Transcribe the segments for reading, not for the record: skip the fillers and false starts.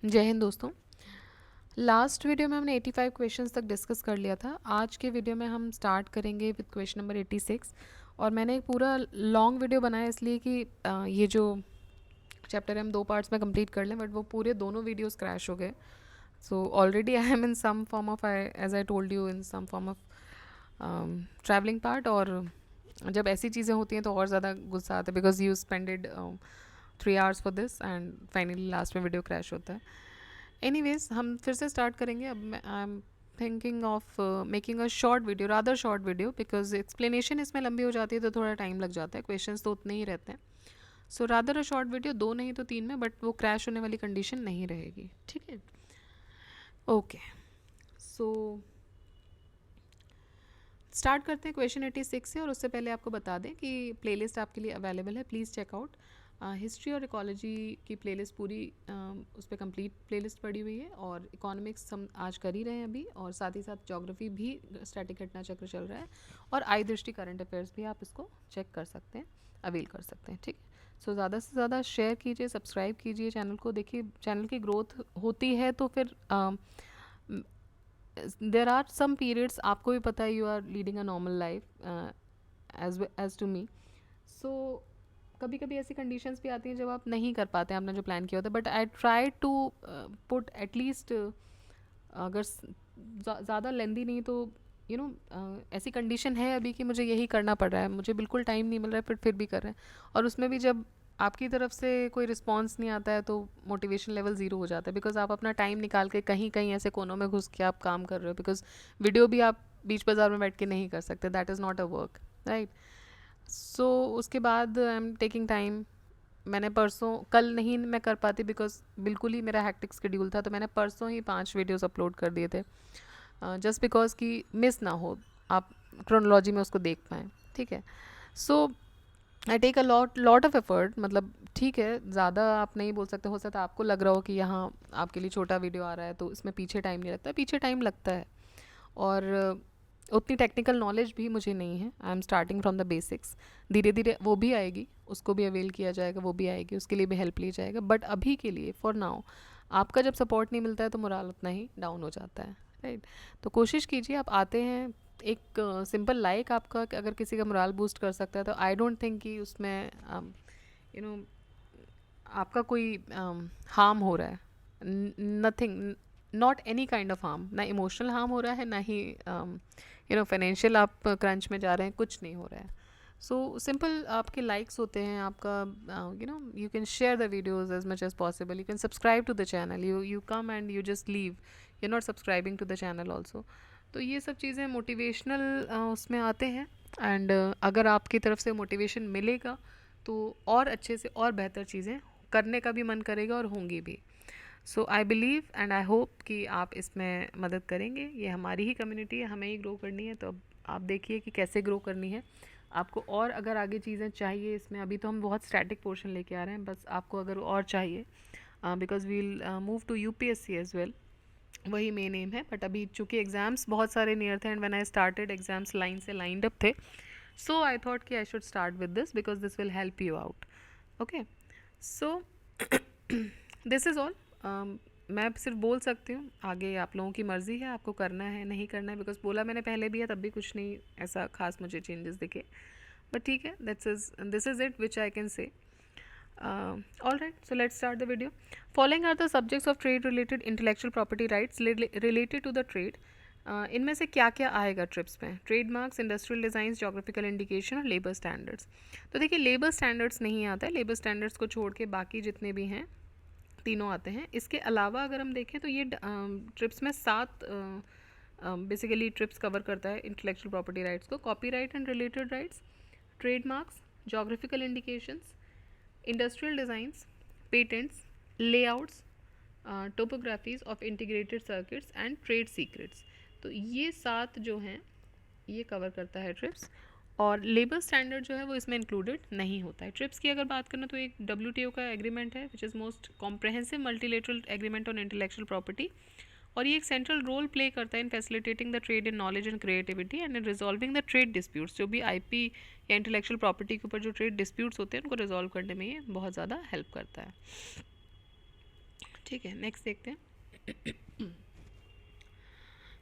जय हिंद दोस्तों। Last video में हमने 85 क्वेश्चंस तक डिस्कस कर लिया था। आज के वीडियो में हम स्टार्ट करेंगे विद क्वेश्चन नंबर 86। और मैंने एक पूरा लॉन्ग वीडियो बनाया इसलिए कि ये जो चैप्टर हम 2 पार्ट्स में कंप्लीट कर लें, बट वो पूरे दोनों वीडियोस क्रैश हो गए। So already I am in some form of, as I told you, in some form of travelling part. और जब ऐसी चीज़ें होती हैं तो और ज़्यादा गुस्सा आता है, because you spended 3 hours for this and finally last में वीडियो क्रैश होता है। एनीवेज, हम फिर से स्टार्ट करेंगे। अब I am thinking of making a short video, rather short video, because explanation इसमें लंबी हो जाती है तो थोड़ा टाइम लग जाता है, क्वेश्चंस तो उतने ही रहते हैं। So rather a short video, 2 नहीं तो 3 में, बट वो क्रैश होने वाली कंडीशन नहीं रहेगी, ठीक है। ओके, सो स्टार्ट करते हैं क्वेश्चन 86 से। और उससे पहले आपको बता दें कि प्लेलिस्ट आपके लिए अवेलेबल है, प्लीज़ चेकआउट। हिस्ट्री और इकोलॉजी की प्लेलिस्ट पूरी उस पर कंप्लीट प्लेलिस्ट पड़ी हुई है, और इकोनॉमिक्स हम आज कर ही रहे हैं अभी, और साथ ही साथ ज्योग्राफी भी, स्टैटिक घटना चक्र चल रहा है, और आई दृष्टि करंट अफेयर्स भी आप इसको चेक कर सकते हैं, अवेल कर सकते हैं, ठीक है। सो ज़्यादा से ज़्यादा शेयर कीजिए, सब्सक्राइब कीजिए चैनल को। देखिए, चैनल की ग्रोथ होती है तो फिर देर आर सम पीरियड्स, आपको भी पता है, you are leading a normal life as to me. So कभी कभी ऐसी कंडीशंस भी आती हैं जब आप नहीं कर पाते हैं आपने जो प्लान किया होता है, but I try to put at least, अगर ज़्यादा लेंदी नहीं तो यू नो ऐसी कंडीशन है अभी कि मुझे यही करना पड़ रहा है, मुझे बिल्कुल टाइम नहीं मिल रहा है, फिर भी कर रहे हैं। और उसमें भी जब आपकी तरफ से कोई रिस्पॉन्स नहीं आता है तो मोटिवेशन लेवल ज़ीरो हो जाता है, बिकॉज आप अपना टाइम निकाल के कहीं कहीं ऐसे कोनों में घुस के आप काम कर रहे हो, बिकॉज वीडियो भी आप बीच बाजार में बैठ के नहीं कर सकते, that is not a work, right. So उसके बाद आई एम टेकिंग टाइम। मैंने परसों, कल नहीं मैं कर पाती बिकॉज बिल्कुल ही मेरा हैक्टिक शेड्यूल था, तो मैंने परसों ही 5 वीडियोस अपलोड कर दिए थे, जस्ट बिकॉज कि मिस ना हो, आप क्रोनोलॉजी में उसको देख पाएँ, ठीक है। So I take a lot of effort, मतलब ठीक है, ज़्यादा आप नहीं बोल सकते, हो सकता है आपको लग रहा हो कि यहाँ आपके लिए छोटा वीडियो आ रहा है तो इसमें पीछे टाइम नहीं लगता, पीछे टाइम लगता है। और उतनी टेक्निकल नॉलेज भी मुझे नहीं है, I am starting from the basics. धीरे धीरे वो भी आएगी, उसको भी अवेल किया जाएगा, वो भी आएगी, उसके लिए भी हेल्प ली जाएगा, बट अभी के लिए फॉर नाउ आपका जब सपोर्ट नहीं मिलता है तो मोराल उतना ही डाउन हो जाता है, राइट। तो कोशिश कीजिए, आप आते हैं, एक सिंपल लाइक आपका अगर किसी का मोराल बूस्ट कर सकता है तो आई डोंट थिंक कि उसमें यू नो आपका कोई हार्म हो रहा है, nothing, not any kind of harm, ना इमोशनल हार्म हो रहा है, ना ही फाइनेंशियल आप क्रंच में जा रहे हैं, कुछ नहीं हो रहा है। सो सिंपल आपके लाइक्स होते हैं, आपका you can share the videos as much as possible, you can subscribe to the channel, you come and you just leave, you not subscribing to the channel also. तो ये सब चीज़ें motivational उसमें आते हैं, एंड अगर आपकी तरफ से मोटिवेशन मिलेगा तो और अच्छे से और बेहतर चीज़ें करने का भी मन करेगा और होंगी भी। So I believe and I hope कि आप इसमें मदद करेंगे। ये हमारी ही कम्युनिटी है, हमें ही ग्रो करनी है, तो अब आप देखिए कि कैसे ग्रो करनी है आपको। और अगर आगे चीज़ें चाहिए इसमें, अभी तो हम बहुत स्टैटिक पोर्शन लेके आ रहे हैं, बस आपको अगर और चाहिए, because we'll move to UPSC as well, वही मेन एम है। बट अभी चूँकि एग्ज़ाम्स बहुत सारे नियर थे, and when I started exams line से लाइंड अप थे, सो आई थॉट कि I should start with this because this will help you out, okay. So this is all. मैं सिर्फ बोल सकती हूँ, आगे आप लोगों की मर्ज़ी है, आपको करना है नहीं करना है, बिकॉज बोला मैंने पहले भी है, तब भी कुछ नहीं ऐसा खास मुझे चेंजेस दिखे, बट ठीक है, this is it which I can say. All right, so let's start the video. Following are the subjects of trade related intellectual property rights related to the trade. इनमें से क्या क्या आएगा ट्रिप्स में? Trademarks, industrial designs, geographical indication और labour standards. तो देखिए, labour standards नहीं आता है, लेबर स्टैंडर्ड्स को छोड़ के बाकी जितने भी हैं तीनों आते हैं। इसके अलावा अगर हम देखें तो ये ट्रिप्स में 7 बेसिकली ट्रिप्स कवर करता है इंटेलेक्चुअल प्रॉपर्टी राइट्स को: copyright and related rights, trademarks, geographical indications, industrial designs, patents, layouts, topographies of integrated circuits and trade secrets. तो ये 7 जो हैं ये कवर करता है ट्रिप्स, और लेबर स्टैंडर्ड जो है वो इसमें इंक्लूडेड नहीं होता है। ट्रिप्स की अगर बात करें तो एक WTO का एग्रीमेंट है, which is most comprehensive multilateral agreement on intellectual property, और ये एक सेंट्रल रोल प्ले करता है in facilitating the trade in knowledge and creativity and in resolving the trade disputes. जो भी IP या इंटेलेक्चुअल प्रॉपर्टी के ऊपर जो ट्रेड डिस्प्यूट्स होते हैं उनको रिजॉल्व करने में ये बहुत ज़्यादा हेल्प करता है, ठीक है, नेक्स्ट देखते हैं।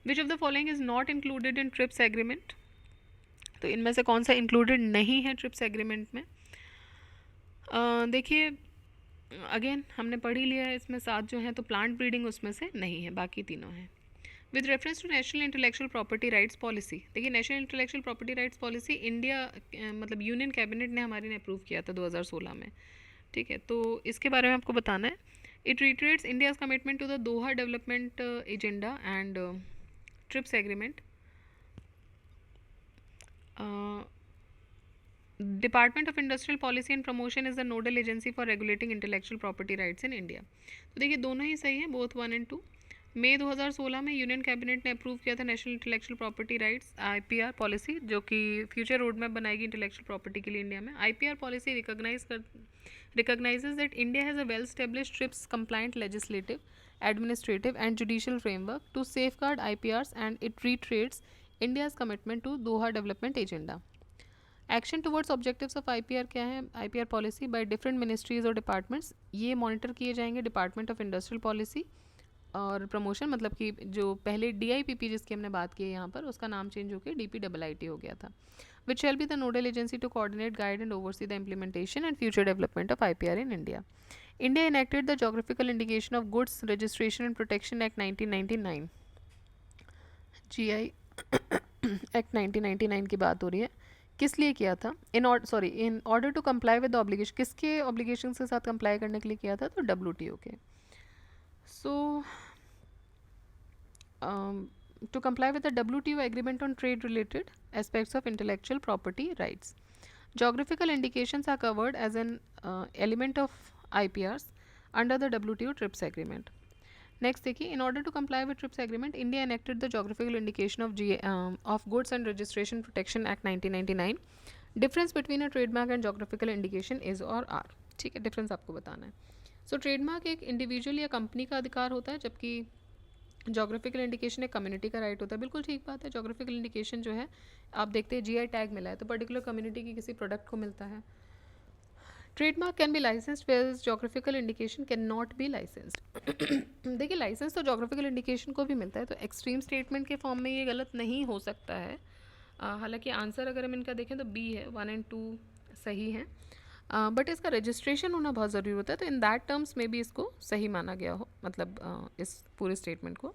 विच of the following is not included in trips agreement? तो इनमें से कौन सा इंक्लूडेड नहीं है ट्रिप्स एग्रीमेंट में? देखिए, अगेन हमने पढ़ ही लिया है, इसमें 7 जो हैं, तो प्लांट ब्रीडिंग उसमें से नहीं है, बाकी तीनों हैं। With reference to national intellectual property rights policy, देखिए national intellectual property rights policy India मतलब यूनियन कैबिनेट ने हमारी ने अप्रूव किया था 2016 में, ठीक है। तो इसके बारे में आपको बताना है। It reiterates India's commitment to the Doha development agenda and TRIPS agreement. Department of industrial policy and promotion is the nodal agency for regulating intellectual property rights in India. तो देखिए दोनों ही सही है, बोथ 1 एंड 2। मई 2016 में union cabinet ने approve किया था national intellectual property rights IPR policy, जो कि फ्यूचर रोड मैप बनाएगी इंटेलेक्चुअल प्रॉपर्टी के लिए इंडिया में। IPR policy recognizes that India has a well-established TRIPS compliant legislative, administrative and judicial framework to safeguard IPRs, and it reiterates India's commitment to Doha Development Agenda. Action towards objectives of IPR क्या है? IPR policy by different ministries और departments, ये monitor किए जाएंगे department of industrial policy और promotion, मतलब कि जो पहले DIPP जिसकी हमने बात की है यहाँ पर, उसका नाम चेंज होकर DPIIT हो गया था। Which shall be the nodal agency to coordinate, guide and oversee the implementation and future development of IPR in India. India enacted the geographical indication of goods registration and protection act 1999। GI act 1999 की बात हो रही है। किस लिए किया था? In order to comply with the obligation, किसके ऑब्लिगेशन के साथ कंप्लाई करने के लिए किया था? तो WTO के। सो to comply with the WTO agreement on trade related aspects of intellectual property rights. Geographical indications are covered as an element of IPRs under the WTO TRIPS agreement. Next देखिए, in order to comply with TRIPS agreement, India enacted the geographical indication of goods and registration protection act 1999. Difference between a trademark and geographical indication is or are, ठीक है, difference आपको बताना है। सो trademark एक individual या company का अधिकार होता है, जबकि जोग्राफिकल इंडिकेशन एक कम्युनिटी का राइट होता है। बिल्कुल ठीक बात है। जोग्राफिकल इंडिकेशन जो है, आप देखते हैं GI टैग मिला है तो पर्टिकुलर कम्युनिटी की किसी प्रोडक्ट को मिलता है। Trademark can be licensed where geographical indication can not be licensed. देखिए लाइसेंस तो जोग्राफिकल इंडिकेशन को भी मिलता है, तो एक्सट्रीम स्टेटमेंट के फॉर्म में ये गलत नहीं हो सकता है। हालांकि आंसर अगर हम इनका देखें तो B है, 1 एंड 2 सही हैं, बट इसका रजिस्ट्रेशन होना बहुत ज़रूरी होता है, तो इन दैट टर्म्स में भी इसको सही माना गया हो, मतलब इस पूरे स्टेटमेंट को।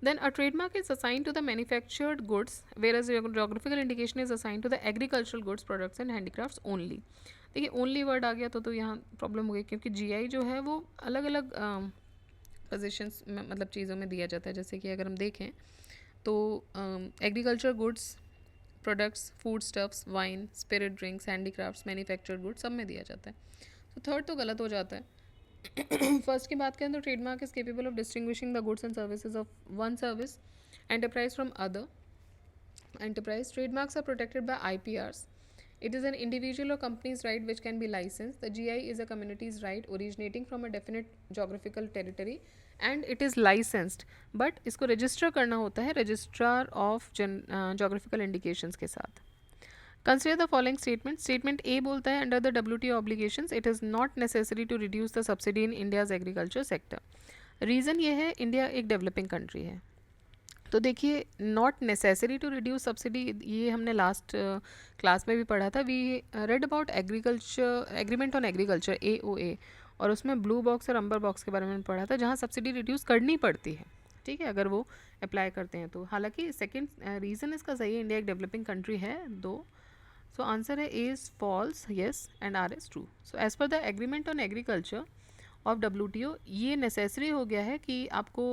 Then a trademark is assign to the manufactured goods whereas geographical indication is assign to the agricultural goods products and handicrafts only. देखिए ओनली वर्ड आ गया तो यहाँ प्रॉब्लम हो गई, क्योंकि GI जो है वो अलग अलग पोजिशंस में, मतलब चीज़ों में दिया जाता है। जैसे कि अगर हम देखें तो agriculture goods products, food stuffs, wine, spirit drinks, handicrafts, manufactured goods, सब में दिया जाता है। तो थर्ड तो गलत हो जाता है। फर्स्ट की बात करें तो trademark is capable of distinguishing the goods and services of one service enterprise from other enterprise. Trademarks are protected by IPRs. It is an individual or company's right which can be licensed. The GI is a community's right originating from a definite geographical territory and it is licensed. But इसको register करना होता है registrar of geographical indications के साथ. Consider the following statement. Statement A बोलता है under the WTO obligations it is not necessary to reduce the subsidy in India's agriculture sector. Reason ये है, इंडिया एक डेवलपिंग कंट्री है, तो देखिए not necessary to reduce subsidy, ये हमने लास्ट क्लास में भी पढ़ा था। We read about agriculture agreement on agriculture AOA, और उसमें ब्लू बॉक्स और अम्बर बॉक्स के बारे में पढ़ा था, जहाँ सब्सिडी रिड्यूस करनी पड़ती है, ठीक है, अगर वो अप्लाई करते हैं तो। हालांकि सेकेंड रीज़न इसका सही है, इंडिया एक डेवलपिंग कंट्री है, दो। सो आंसर है A is false, yes, and R is true. So as per the agreement on agriculture of WTO, ये नेसेसरी हो गया है कि आपको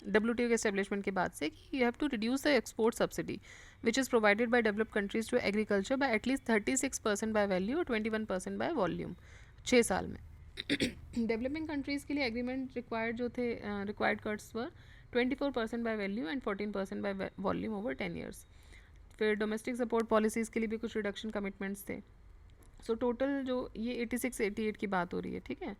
WTO के एस्टेब्लिशमेंट के बाद से कि you have to reduce the export subsidy which is provided by developed countries to agriculture by at least 36% by value और 21% बाय वॉल्यूम 6 साल में। डेवलपिंग कंट्रीज़ के लिए एग्रीमेंट रिक्वायर्ड जो थे, required cuts were 24% by value and 14% by volume over 10 years. फिर domestic support policies के लिए भी कुछ रिडक्शन कमिटमेंट्स थे। सो टोटल जो ये 86-88 की बात हो रही है, ठीक है।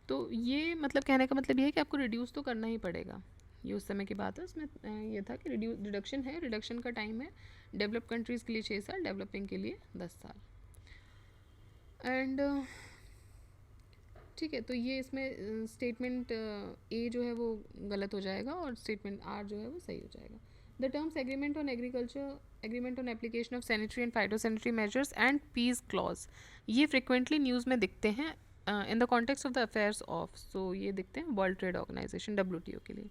तो ये मतलब कहने का मतलब ये है कि आपको रिड्यूस तो करना ही पड़ेगा, ये उस समय की बात है। उसमें ये था कि रिडक्शन है, रिडक्शन का टाइम है डेवलप कंट्रीज़ के लिए 6 साल, डेवलपिंग के लिए 10 साल। एंड ठीक है, तो ये इसमें स्टेटमेंट ए जो है वो गलत हो जाएगा और स्टेटमेंट आर जो है वो सही हो जाएगा. The terms agreement on agriculture, agreement on application of sanitary and phytosanitary measures and peace clause, ये फ्रिक्वेंटली न्यूज़ में दिखते हैं in the context of the affairs of, so ये दिखते हैं वर्ल्ड ट्रेड ऑर्गेनाइजेशन WTO के लिए.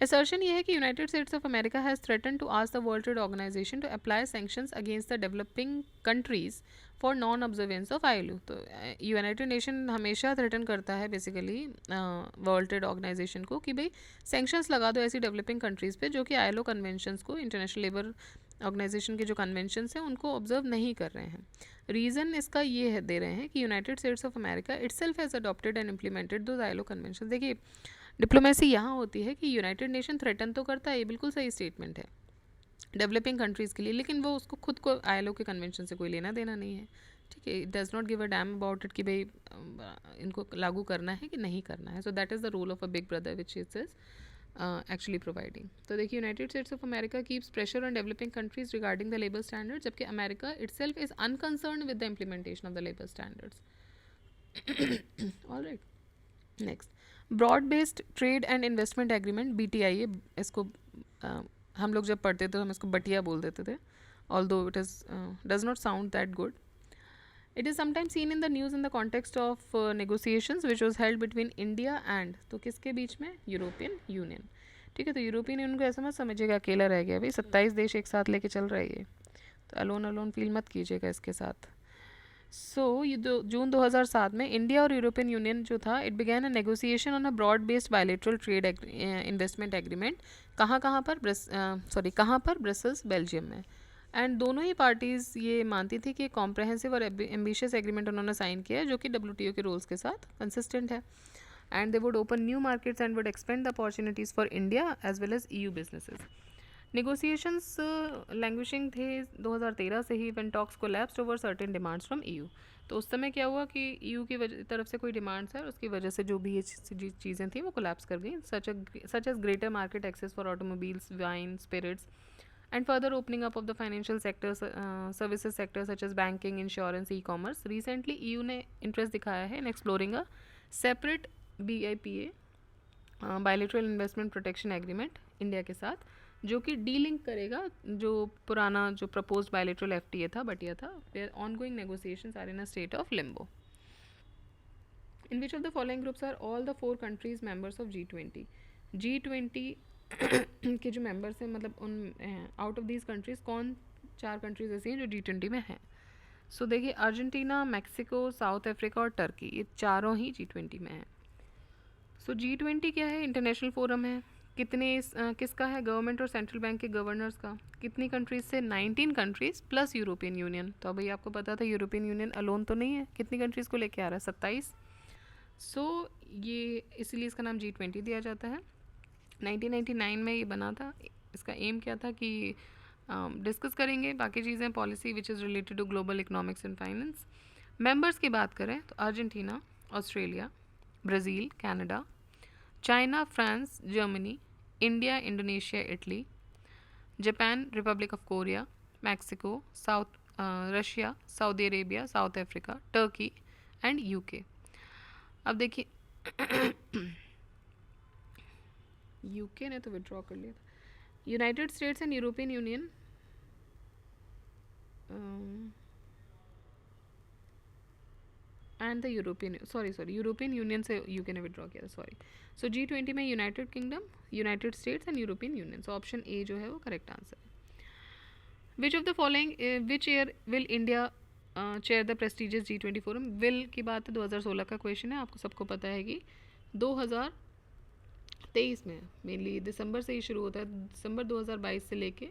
Assertion ये है कि United States of America has threaten to ask the world trade Organization to apply sanctions against the developing countries for non observance of ILO. तो United Nation हमेशा threaten करता है basically world trade organisation को कि भाई sanctions लगा दो ऐसी डेवलपिंग कंट्रीज़ पे जो कि ILO कन्वेंशंस को, इंटरनेशनल लेबर ऑर्गेनाइजेशन के जो कन्वेंशंस हैं उनको ऑब्जर्व नहीं कर रहे हैं. रीज़न इसका ये है दे रहे हैं कि United States of America itself has adopted and implemented those ILO convention. देखिए डिप्लोमेसी यहाँ होती है कि यूनाइटेड नेशन थ्रेटन तो करता है, ये बिल्कुल सही स्टेटमेंट है डेवलपिंग कंट्रीज़ के लिए, लेकिन वो उसको खुद को ILO के कन्वेंशन से कोई लेना देना नहीं है. ठीक है, it does not give a damn about it कि भाई इनको लागू करना है कि नहीं करना है. So that is the role of a big brother which is actually providing. तो देखिए United States of America keeps pressure on developing countries regarding the labour standards, जबकि America itself is unconcerned with the implementation of the labour standards. Alright, next broad based trade and investment agreement BTI. इसको हम लोग जब पढ़ते थे तो हम इसको बटिया बोल देते थे, although it is does not sound that good. It is sometimes seen in the news in the context of negotiations which was held between India and, तो किसके बीच में, यूरोपियन यूनियन. ठीक है, तो यूरोपियन यूनियन को ऐसा मत समझिएगा अकेला रह गया भाई, 27 देश एक साथ लेके चल रहा है ये, तो अलोन अलोन फील मत कीजिएगा इसके साथ. सो ये जून 2007 में इंडिया और यूरोपियन यूनियन जो था, it began a negotiation on a broad based bilateral trade investment agreement. कहाँ पर ब्रसेल्स, बेल्जियम में. एंड दोनों ही पार्टीज़ ये मानती थी कि कॉम्प्रहेंसिव और एम्बिशियस एग्रीमेंट उन्होंने साइन किया है जो कि WTO के रूल्स के साथ कंसिस्टेंट है. And they would open new markets and would expand the opportunities for India as well as EU businesses. Negotiations languishing थे 2013 से ही, when talks collapsed over certain demands from EU. तो उस समय क्या हुआ कि EU की तरफ से कोई डिमांड्स है और उसकी वजह से जो भी ये चीज़ें थी वो कोलैप्स कर गई, such as greater market access for automobiles, wine, spirits and further opening up of the financial sectors, services sector such as banking, insurance, e-commerce. Recently EU ने interest दिखाया है in exploring a separate BIPA, bilateral investment protection agreement India के साथ, जो कि delink करेगा जो पुराना जो proposed bilateral FTA था, बटिया था. Their ongoing negotiations are in a state of limbo. In which of the following groups are all the 4 countries members of G20? G20 के जो मेंबर्स हैं, मतलब उन आउट ऑफ दीज कंट्रीज़ कौन 4 countries ऐसी हैं जो G20 में हैं. सो देखिए अर्जेंटीना, मैक्सिको, साउथ अफ्रीका और टर्की, ये चारों ही G20 में हैं. सो G20 क्या है, इंटरनेशनल फोरम है. किसका है, गवर्नमेंट और सेंट्रल बैंक के गवर्नर्स का. कितनी कंट्रीज से, 19 कंट्रीज़ प्लस यूरोपियन यूनियन. तो अभी आपको पता था यूरोपियन यूनियन अलोन तो नहीं है, कितनी कंट्रीज़ को लेके आ रहा है, 27. सो ये इसलिए इसका नाम G20 दिया जाता है. 1999 में ये बना था. इसका एम क्या था कि डिस्कस करेंगे बाकी चीज़ें, policy which is related to global economics and finance. Members की बात करें तो Argentina, Australia, Brazil, Canada, China, France, Germany, India, Indonesia, Italy, Japan, Republic of Korea, Mexico, Russia, Saudi Arabia, South Africa, Turkey and UK. अब देखिए UK ने तो withdraw कर लिया था. United states and European union, and the European European union से UK ने withdraw किया था, सॉरी. सो G20 में United kingdom, United states and European union. So option A जो है वो करेक्ट आंसर है. Which of the following, which year will India chair the prestigious G20 forum. Will की बात है, 2016 का क्वेश्चन है, आपको सबको पता है कि 2023 में, मेनली दिसंबर से ही शुरू होता है. दिसंबर 2022 से लेके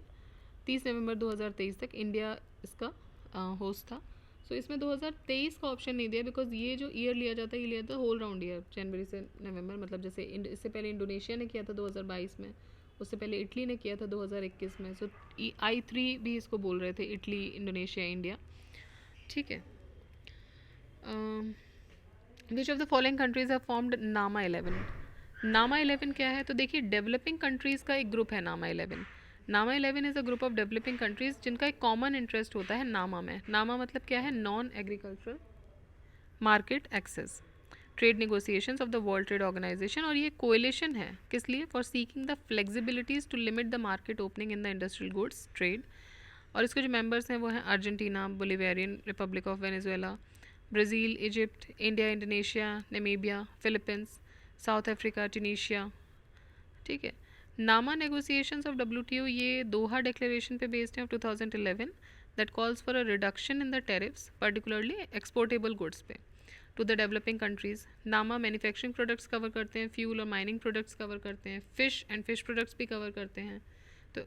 30 नवंबर 2023 तक इंडिया इसका होस्ट था. सो इसमें 2023 का ऑप्शन नहीं दिया, बिकॉज ये जो ईयर लिया जाता है ये लिया था होल राउंड ईयर, जनवरी से नवंबर. मतलब जैसे इससे पहले इंडोनेशिया ने किया था 2022 में, उससे पहले इटली ने किया था 2021 में. सो I3 भी इसको बोल रहे थे, इटली, इंडोनेशिया, इंडिया. ठीक है. Which of the following countries have formed नामा 11. नामा 11 क्या है, तो देखिए डेवलपिंग कंट्रीज़ का एक ग्रुप है नामा 11. नामा 11 is a group of developing countries जिनका एक कॉमन इंटरेस्ट होता है नामा में. नामा मतलब क्या है, non agricultural market access. Trade negotiations of the world trade organisation, और ये कोएलिशन है किस लिए? For seeking the flexibilities to limit the market opening in the industrial goods trade. और इसके जो मेंबर्स हैं वो हैं Argentina, Bolivarian Republic of Venezuela, Brazil, Egypt, India, Indonesia, Namibia, Philippines, South Africa, Tunisia. ठीक है। नामा नेगोशिएशंस ऑफ डब्ल्यूटीओ ये Doha declaration पे बेस्ड है of 2011 that calls for a reduction in the tariffs particularly exportable goods पे to the developing countries. नामा manufacturing products cover करते हैं, fuel और माइनिंग प्रोडक्ट्स कवर करते हैं, फिश एंड फिश प्रोडक्ट्स भी कवर करते हैं, तो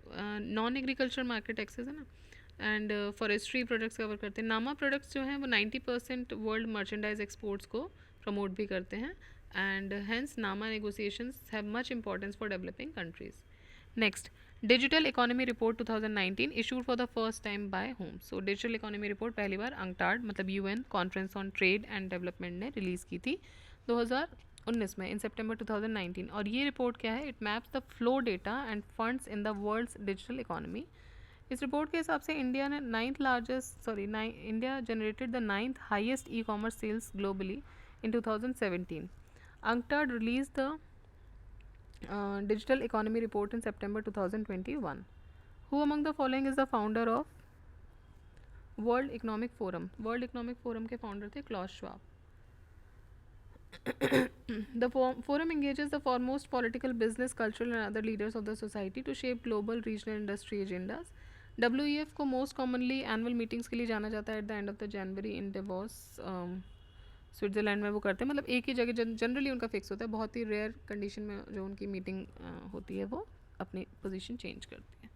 नॉन एग्रीकल्चर मार्केट एक्सेस है ना, एंड फॉरेस्ट्री प्रोडक्ट्स कवर करते हैं। नामा प्रोडक्ट्स जो हैं वो 90% वर्ल्ड मर्चेंडाइज एक्सपोर्ट्स को प्रमोट भी करते हैं, and hence NAMA negotiations have much importance for developing countries. Next, Digital Economy Report 2019 issued for the first time by whom? So Digital Economy Report पहली बार UNCTAD मतलब UN Conference on Trade and Development ने release की थी 2019 में, इन सितंबर 2019। और ये report क्या है? It maps the flow data and funds in the world's digital economy. इस रिपोर्ट के हिसाब से इंडिया ने India generated the 9th highest e commerce sales globally in 2017. UNCTAD released the Digital Economy Report in September 2021. Who among the following is the founder of World Economic Forum? World Economic Forum के founder थे Klaus Schwab. The forum engages the foremost political, business, cultural and other leaders of the society to shape global, regional, industry agendas. WEF को most commonly annual meetings के लिए जाना जाता है at the end of the January in Davos, Switzerland में वो करते हैं, मतलब एक ही जगह जनरली उनका फिक्स होता है, बहुत ही रेयर कंडीशन में जो उनकी मीटिंग होती है वो अपनी पोजीशन चेंज करती है।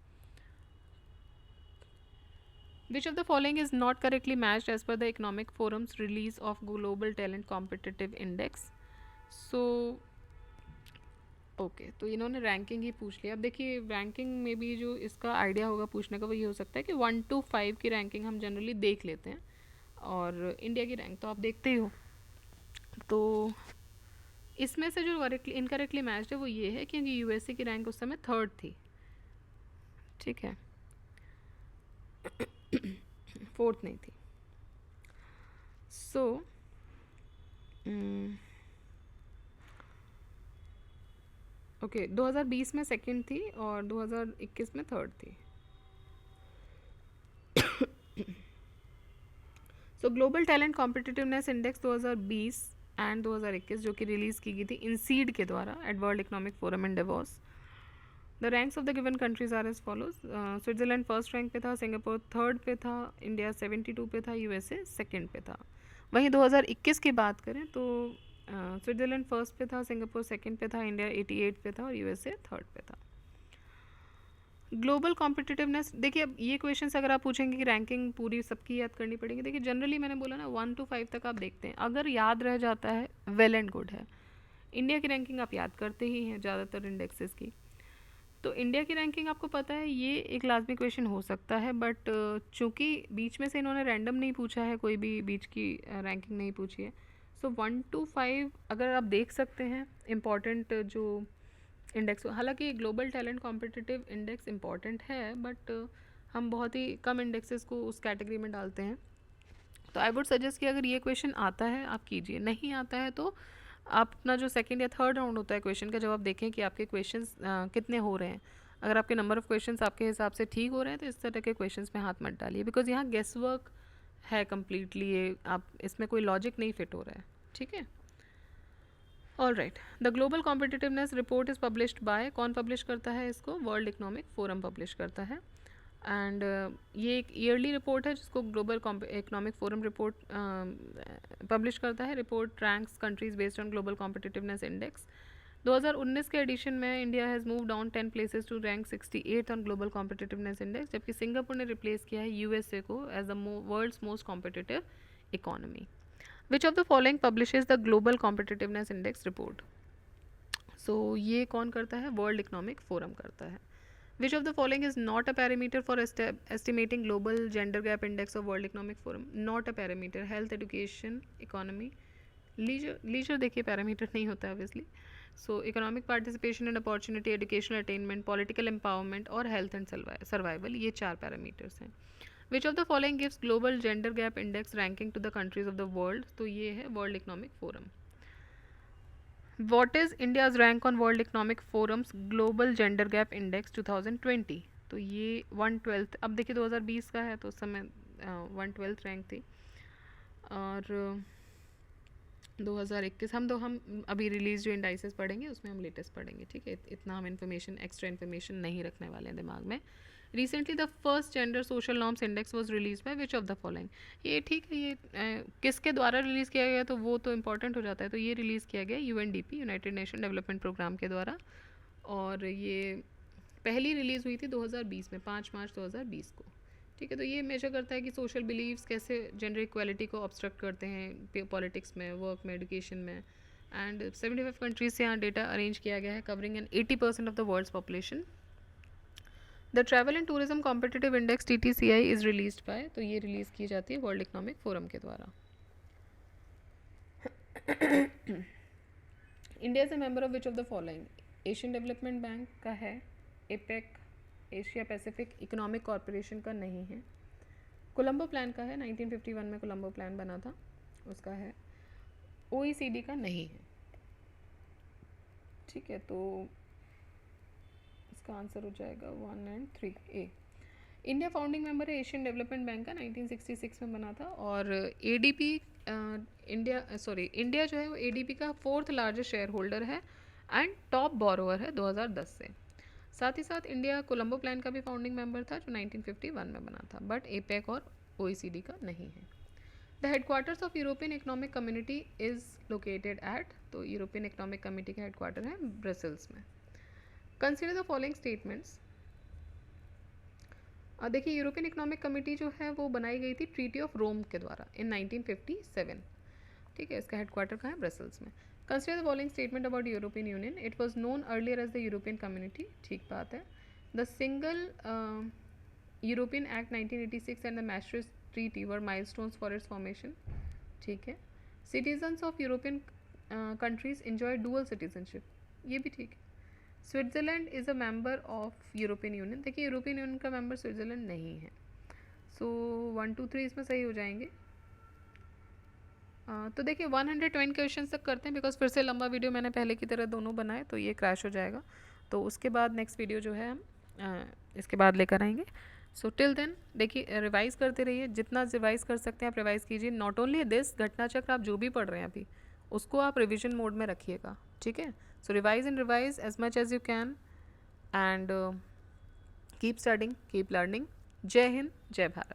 Which of the following is not correctly matched as per the economic forums release of global talent competitive index? So okay, तो इन्होंने रैंकिंग ही पूछ लिया। अब देखिए रैंकिंग में भी जो इसका आइडिया होगा पूछने का वो ये हो सकता है कि 1 to 5 की रैंकिंग हम जनरली देख लेते हैं, और इंडिया की रैंक तो आप देखते ही हो। तो इसमें से जो इनकरेक्टली मैच्ड है वो ये है क्योंकि यूएसए की रैंक उस समय 3rd थी, ठीक है, 4th नहीं थी। सो ओके 2020 में 2nd थी और 2021 में 3rd थी। सो global talent competitiveness index 2020 and 2021 जो कि रिलीज़ की गई थी इंसीड के द्वारा at World Economic Forum in Davos. The ranks of the given countries are as follows. Switzerland 1st rank पे था, सिंगापुर 3rd पे था, इंडिया 72 पे था, यूएसए 2nd पे था। वहीं 2021 की बात करें तो स्विट्ज़रलैंड 1st पे था, सिंगापुर 2nd पे था, इंडिया 88 पे था और यूएसए 3rd पे था। ग्लोबल कॉम्पिटिटिवनेस, देखिए अब ये क्वेश्चन अगर आप पूछेंगे कि रैंकिंग पूरी सबकी याद करनी पड़ेगी, देखिए जनरली मैंने बोला ना 1 to 5 तक आप देखते हैं, अगर याद रह जाता है वेल एंड गुड है। इंडिया की रैंकिंग आप याद करते ही हैं ज़्यादातर इंडेक्सेस की, तो इंडिया की रैंकिंग आपको पता है, ये एक लाजमी क्वेश्चन हो सकता है, बट चूँकि बीच में से इन्होंने रैंडम नहीं पूछा है, कोई भी बीच की रैंकिंग नहीं पूछी है, सो 1 to 5 अगर आप देख सकते हैं इम्पॉर्टेंट जो इंडेक्स। हालांकि global talent competitive index important है, बट हम बहुत ही कम इंडेक्सेस को उस कैटेगरी में डालते हैं। तो आई वुड सजेस्ट कि अगर ये क्वेश्चन आता है आप कीजिए, नहीं आता है तो आप अपना जो 2nd या 3rd राउंड होता है क्वेश्चन का, जब आप देखें कि आपके क्वेश्चंस कितने हो रहे हैं, अगर आपके नंबर ऑफ़ क्वेश्चंस आपके हिसाब से ठीक हो रहे हैं तो इस तरह के क्वेश्चंस में हाथ मत डालिए, बिकॉज यहाँ गेस वर्क है कम्प्लीटली, ये आप इसमें कोई लॉजिक नहीं फिट हो रहा है, ठीक है। All right, the global competitiveness report is published by, कौन पब्लिश करता है इसको? वर्ल्ड इकोनॉमिक फोरम पब्लिश करता है, एंड ये एक ईयरली रिपोर्ट है जिसको global economic forum report publish करता है। Report ranks countries based on global competitiveness index. 2019 के एडिशन में India has move down 10 places to rank 68 on global competitiveness index, जबकि सिंगापुर ने रिप्लेस किया है यूएसए को as the world's most competitive economy. Which of the following publishes the global competitiveness index report? So ये कौन करता है? World Economic forum करता है। Which of the following is not a parameter for estimating global gender gap index of World Economic Forum? Not a parameter. Health, education, economy, leisure देखिए parameter नहीं होता obviously. So economic participation and opportunity, educational attainment, political empowerment और health and survival, ये 4 parameters हैं। Which of the following gives global gender gap index ranking to the countries of the world? तो ये है World Economic Forum. What is India's rank on world economic forums global gender gap index 2020? तो ये 1/12, अब देखिए 2020 का है तो उस समय 1/12 रैंक थी। और 2021 हम अभी रिलीज जो इंडाइसेस पढ़ेंगे उसमें हम लेटेस्ट पढ़ेंगे, ठीक है। इतना हम इन्फॉर्मेशन, एक्स्ट्रा इन्फॉर्मेशन नहीं रखने वाले हैं दिमाग में। Recently the first gender social norms index was release by which of the following? ये ठीक है, ये किसके द्वारा रिलीज़ किया गया तो वो तो इम्पोर्टेंट हो जाता है। तो ये रिलीज़ किया गया UNDP, United Nation Development Programme के द्वारा, और ये पहली रिलीज़ हुई थी 2020 में, 5 मार्च 2020 को, ठीक है। तो ये मेजर करता है कि सोशल बिलीव्स कैसे जेंडर इक्वालिटी को ऑब्स्ट्रक्ट करते हैं पॉलिटिक्स में, वर्क में, एजुकेशन में। एंड 75 कंट्रीज से यहाँ डेटा अरेंज किया गया है covering an 80% of the world's population. The travel and tourism competitive index TTCI is release by, तो ये रिलीज़ की जाती है वर्ल्ड इकोनॉमिक फोरम के द्वारा। India is a member of which of the following? Asian development bank का है, APEC, Asia Pacific economic corporation का नहीं है, कोलंबो प्लान का है, 1951 में कोलंबो प्लान बना था उसका है, OECD का नहीं है, ठीक है। तो इसका आंसर हो जाएगा 1 और 3 ए। इंडिया फाउंडिंग मेंबर है एशियन डेवलपमेंट बैंक का, 1966 में बना था। और ADP इंडिया जो है वो ADP का 4th लार्जेस्ट शेयर होल्डर है एंड टॉप बोरोअर है 2010 से। साथ ही साथ इंडिया कोलंबो प्लान का भी फाउंडिंग मेंबर था जो 1951 में बना था, बट एपेक और OECD का नहीं है। The headquarters of European economic community is located at, तो यूरोपियन इकोनॉमिक कमेटी का हेडक्वार्टर है ब्रसल्स में। Consider the following statements. देखिए यूरोपियन इकोनॉमिक कमेटी जो है वो बनाई गई थी ट्रीटी ऑफ रोम के द्वारा इन 1957, ठीक है। इसका हेडक्वार्टर कहाँ है? ब्रसल्स में। Consider the following statement about European Union, it was known earlier as the European Community, ठीक बात है। The single European act 1986 and the Maastricht treaty were milestones for its formation, ठीक है। Citizens of European countries enjoy dual citizenship, ये भी ठीक है। Switzerland is a member of European Union, देखिए यूरोपियन यूनियन का मेंबर स्विट्ज़रलैंड नहीं है। सो 1 2 3 इसमें सही हो जाएंगे। तो देखिए 120 क्वेश्चन तक करते हैं, बिकॉज फिर से लंबा वीडियो मैंने पहले की तरह दोनों बनाए तो ये क्रैश हो जाएगा। तो उसके बाद नेक्स्ट वीडियो जो है हम इसके बाद लेकर आएंगे। सो टिल देन देखिए रिवाइज करते रहिए, जितना रिवाइज कर सकते हैं आप रिवाइज कीजिए। नॉट ओनली दिस घटना चक्र, आप जो भी पढ़ रहे हैं अभी उसको आप रिविजन मोड में रखिएगा, ठीक है। So revise and revise as much as you can and keep studying, keep learning. जय हिंद, जय भारत।